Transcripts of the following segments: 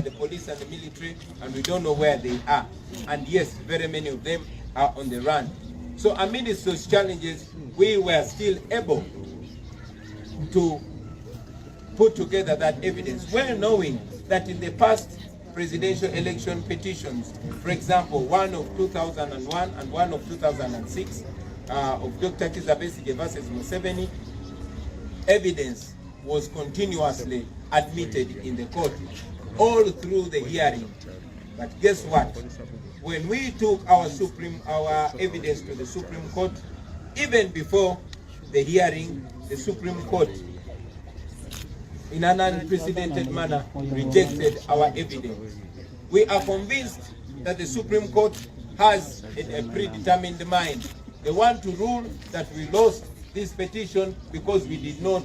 by the police and the military, and we don't know where they are. And yes, very many of them are on the run. So amidst those challenges, we were still able to put together that evidence, well knowing that in the past presidential election petitions, for example, one of 2001 and one of 2006, of Dr. Museveni versus Museveni, evidence was continuously admitted in the court all through the hearing. But guess what? When we took our evidence to the Supreme Court, even before the hearing, the Supreme Court, in an unprecedented manner, rejected our evidence. We are convinced that the Supreme Court has a predetermined mind. They want to rule that we lost this petition because we did not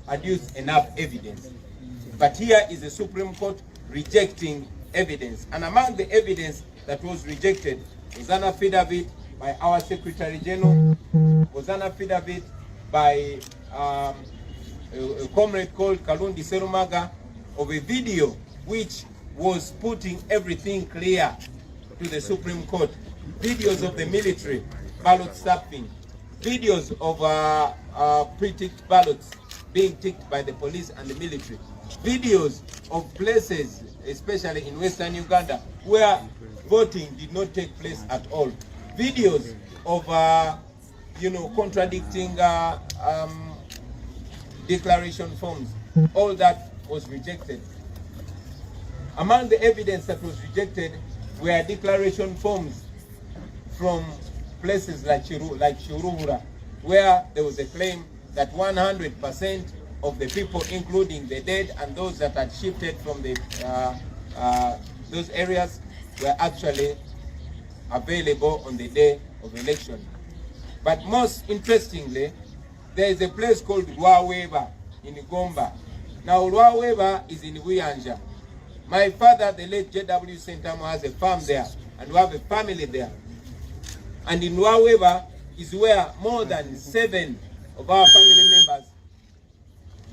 adduce enough evidence. But here is the Supreme Court rejecting evidence. And among the evidence that was rejected was an affidavit by our Secretary General, was an affidavit by a comrade called Kalundi Serumaga of a video which was putting everything clear to the Supreme Court. Videos of the military ballot stuffing, videos of pre-ticked ballots being ticked by the police and the military, videos of places, especially in Western Uganda, where voting did not take place at all, videos of contradicting declaration forms. All that was rejected. Among the evidence that was rejected were declaration forms from places like Shurura, where there was a claim that 100% of the people, including the dead and those that had shifted from those areas, were actually available on the day of election. But most interestingly, there is a place called Rwaweba in Gomba. Now Rwaweba is in Wiyanja. My father, the late J.W. Sentamo, has a farm there, and we have a family there. And in Rwaweba is where more than 7 of our family members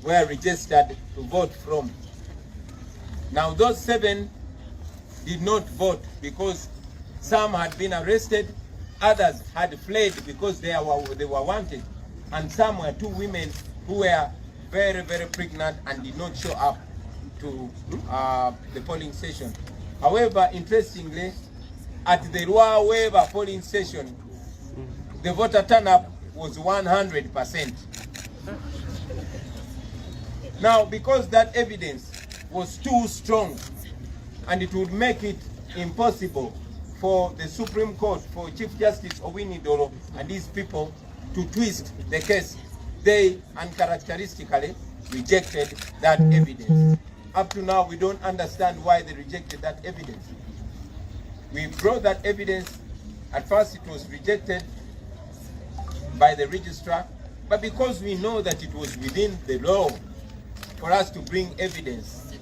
were registered to vote from. Now those 7 did not vote because some had been arrested, others had fled because they were wanted, and some were 2 women who were very, very pregnant and did not show up to the polling station. However, interestingly, at the Rwaweba polling station, the voter turnout was 100%. Now, because that evidence was too strong, and it would make it impossible for the Supreme Court, for Chief Justice Owinidoro and these people to twist the case, they uncharacteristically rejected that evidence. Up to now, we don't understand why they rejected that evidence. We brought that evidence. At first, it was rejected by the registrar, but because we know that it was within the law for us to bring evidence,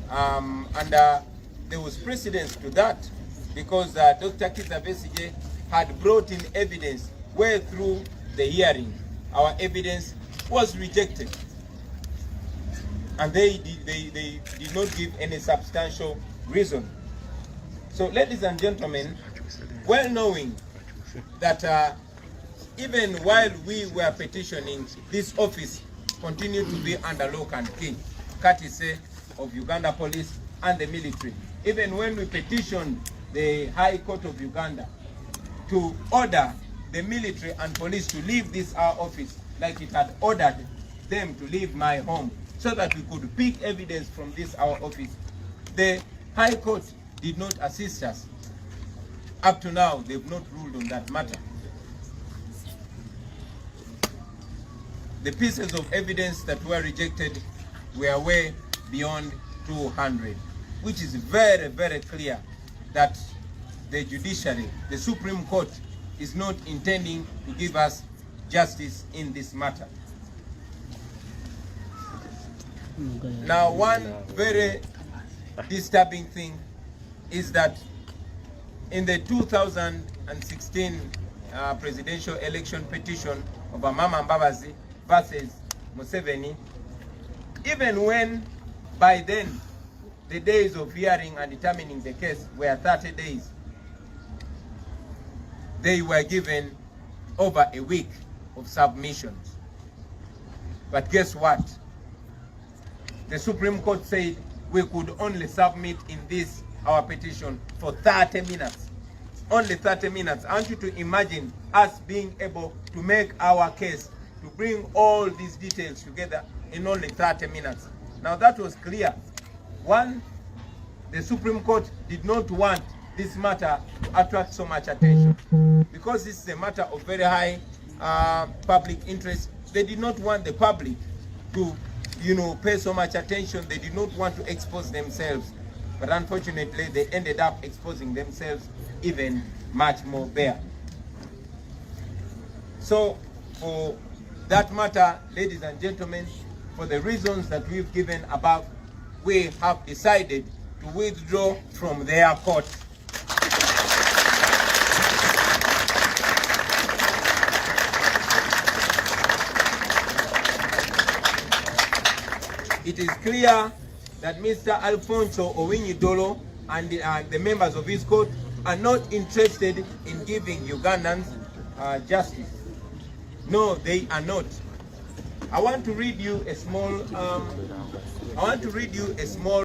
there was precedence to that, because Dr. Museveni had brought in evidence way through the hearing. Our evidence was rejected, and they did not give any substantial reason. So, ladies and gentlemen, well knowing that even while we were petitioning, this office continued to be under lock and key, courtesy of Uganda Police and the military. Even when we petitioned the High Court of Uganda to order the military and police to leave this our office, like it had ordered them to leave my home, so that we could pick evidence from this our office, the High Court did not assist us. Up to now, they've not ruled on that matter. The pieces of evidence that were rejected were way beyond 200, which is very, very clear that the judiciary, the Supreme Court, is not intending to give us justice in this matter. Now, one very disturbing thing is that in the 2016 presidential election petition of Amama Mbabazi versus Museveni, even when by then the days of hearing and determining the case were 30 days. They were given over a week of submissions. But guess what? The Supreme Court said we could only submit in this, our petition, for 30 minutes. Only 30 minutes. I want you to imagine us being able to make our case, to bring all these details together in only 30 minutes. Now that was clear. One, the Supreme Court did not want this matter to attract so much attention. Because this is a matter of very high public interest, they did not want the public to, pay so much attention. They did not want to expose themselves. But unfortunately, they ended up exposing themselves even much more bare. So, for that matter, ladies and gentlemen, for the reasons that we've given above, we have decided to withdraw from their court. It is clear that Mr. Alfonso Owiny-Dollo and the members of his court are not interested in giving Ugandans justice. No, they are not. I want to read you a small